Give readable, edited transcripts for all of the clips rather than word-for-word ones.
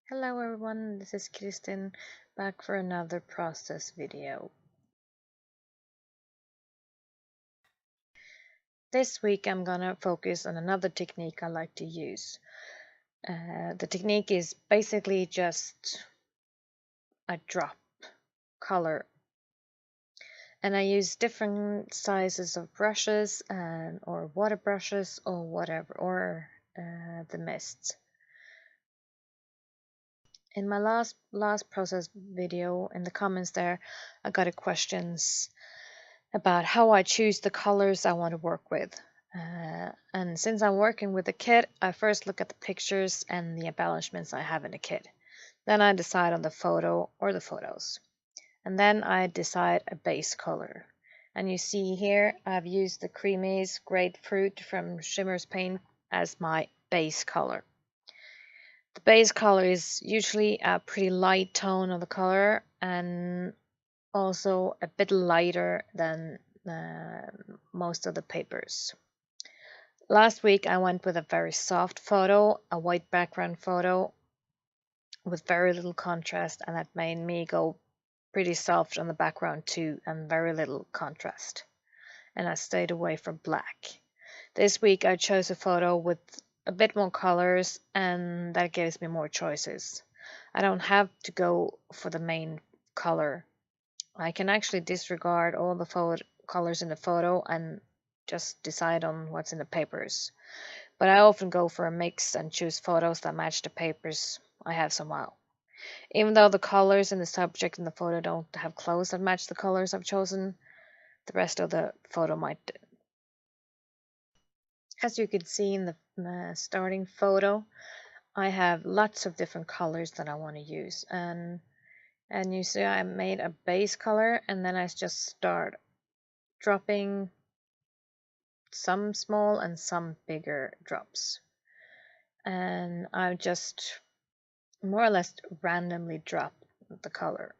Hello everyone, this is Christin back for another process video. This week I'm gonna focus on another technique I like to use. The technique is basically just a drop color, and I use different sizes of brushes or water brushes or whatever, or the mists. In my last process video, in the comments there, I got a questions about how I choose the colors I want to work with. And since I'm working with a kit, I first look at the pictures and the embellishments I have in the kit. Then I decide on the photo or the photos. And then I decide a base color. And you see here, I've used the Creamies Grapefruit from Shimmer's Paint as my base color. The base color is usually a pretty light tone of the color and also a bit lighter than most of the papers. Last week I went with a very soft photo, a white background photo with very little contrast, and that made me go pretty soft on the background too, and very little contrast. And I stayed away from black. This week I chose a photo with a bit more colors, and that gives me more choices. I don't have to go for the main color. I can actually disregard all the colors in the photo and just decide on what's in the papers. But I often go for a mix and choose photos that match the papers I have somehow. Even though the colors and the subject in the photo don't have clothes that match the colors I've chosen, the rest of the photo might do. As you can see in the starting photo, I have lots of different colors that I want to use, and you see I made a base color, and then I just start dropping some small and some bigger drops, and I just more or less randomly drop the color.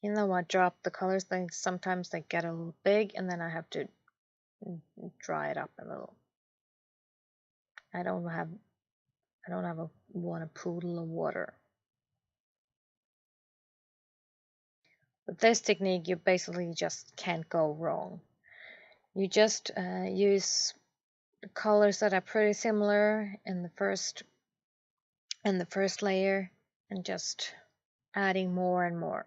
You know, I drop the colors, sometimes they get a little big, and then I have to dry it up a little. I don't have a pool of water. With this technique, you basically just can't go wrong. You just use colors that are pretty similar in the first layer, and just adding more and more.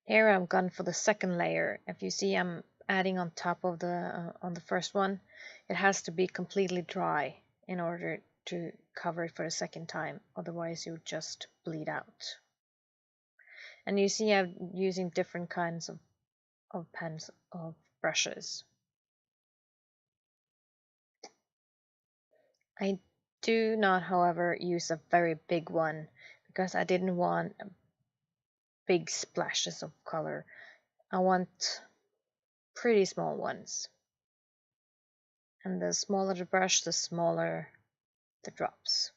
Here I've gone for the second layer. If you see, I'm adding on top of the on the first one. It has to be completely dry in order to cover it for the second time, otherwise you just bleed out. And you see I'm using different kinds of pens, of brushes. I do not, however, use a very big one because I didn't want big splashes of color. I want pretty small ones. And the smaller the brush, the smaller the drops.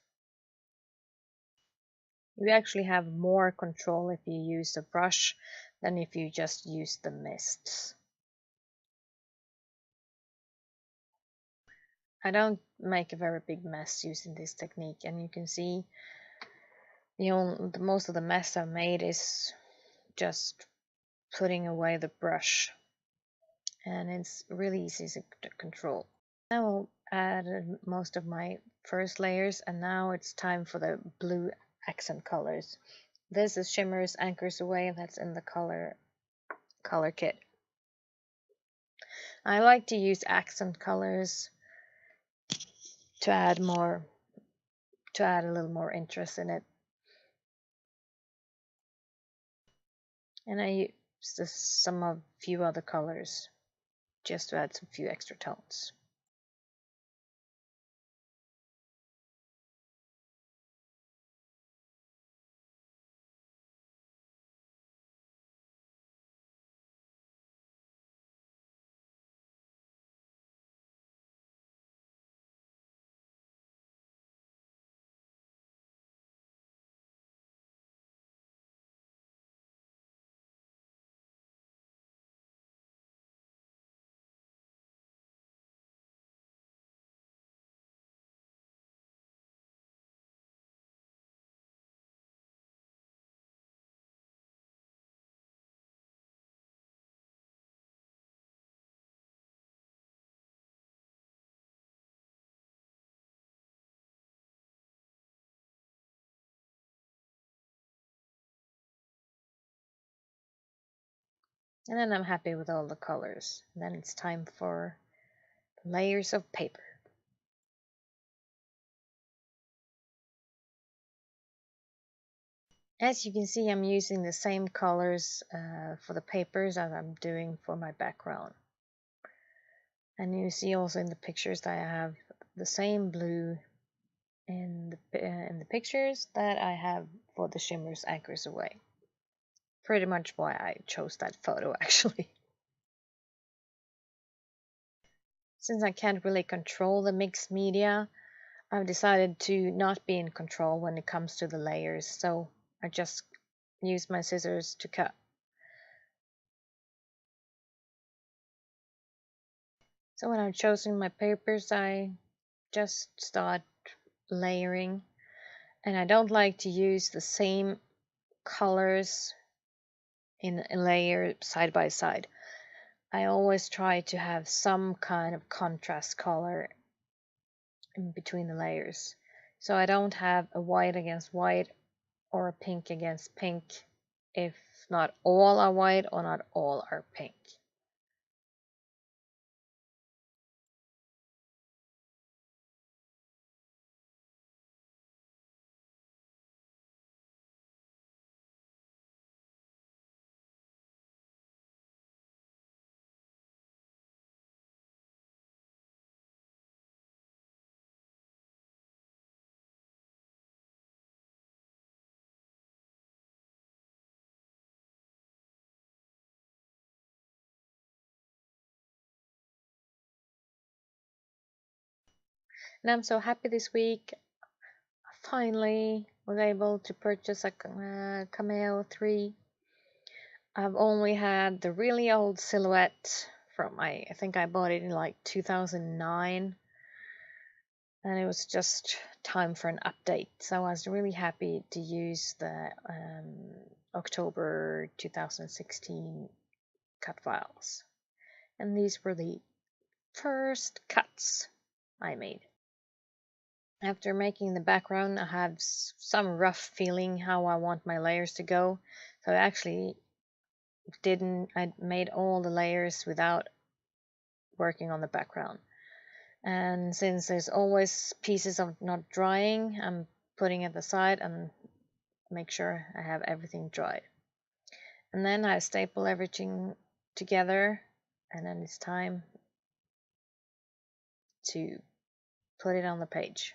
You actually have more control if you use a brush than if you just use the mists. I don't make a very big mess using this technique, and you can see the most of the mess I've made is just putting away the brush, and it's really easy to control. Now I'll add most of my first layers, and now it's time for the blue accent colors. This is Shimmer's Anchors Away, that's in the color kit. I like to use accent colors to add a little more interest in it. And I use some few other colors just to add some few extra tones. And then I'm happy with all the colors. And then it's time for layers of paper. As you can see, I'm using the same colors for the papers as I'm doing for my background. And you see also in the pictures that I have the same blue in the pictures that I have for the shimmers anchors away. Pretty much why I chose that photo actually. Since I can't really control the mixed media, I've decided to not be in control when it comes to the layers, so I just use my scissors to cut. So when I'm choosing my papers, I just start layering, and I don't like to use the same colors in a layer side by side. I always try to have some kind of contrast color in between the layers. So I don't have a white against white or a pink against pink if not all are white or not all are pink. And I'm so happy this week. I finally was able to purchase a Cameo 3. I've only had the really old silhouette from I think I bought it in like 2009, and it was just time for an update. So I was really happy to use the October 2016 cut files. And these were the first cuts I made. After making the background, I have some rough feeling how I want my layers to go. So I made all the layers without working on the background. And since there's always pieces of not drying, I'm putting it aside and make sure I have everything dried. And then I staple everything together, and then it's time to put it on the page.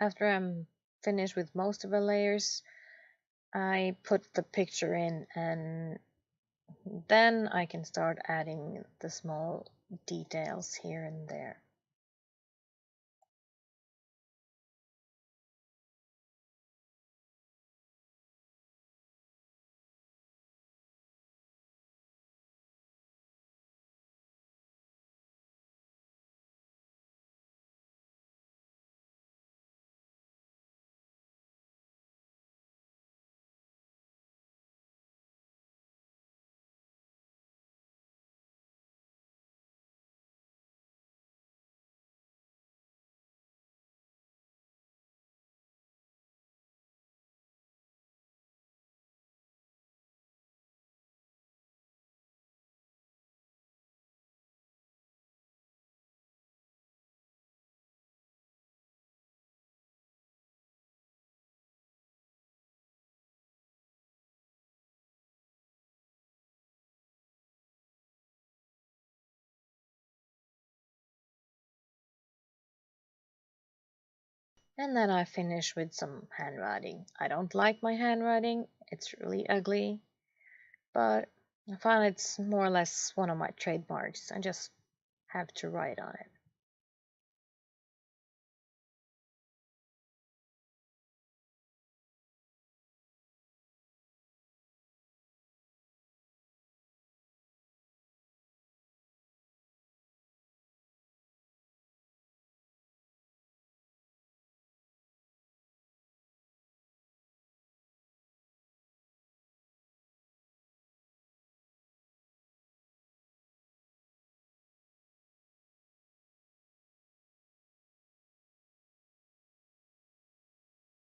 after I'm finished with most of the layers, I put the picture in, and then I can start adding the small details here and there. And then I finish with some handwriting. I don't like my handwriting, it's really ugly, but I find it's more or less one of my trademarks. I just have to write on it.